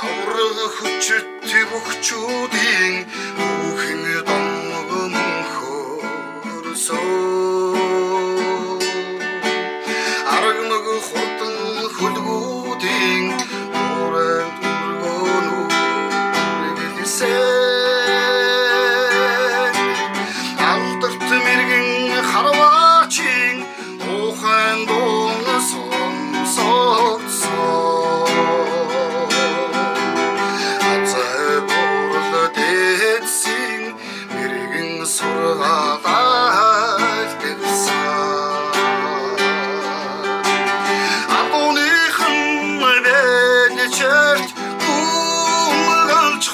Авраг хүчтэй бөхчүүдийн бүхэн домгон хөрсөө аргнаг хурдан хөлгүүдийн дуран дүргөөнүүд гэлсэн алдарт мэргэн харваачин ухаан дуун сонсогдсон сургаалт гэсэн Апоныхан бэлчэрт гүмгэлж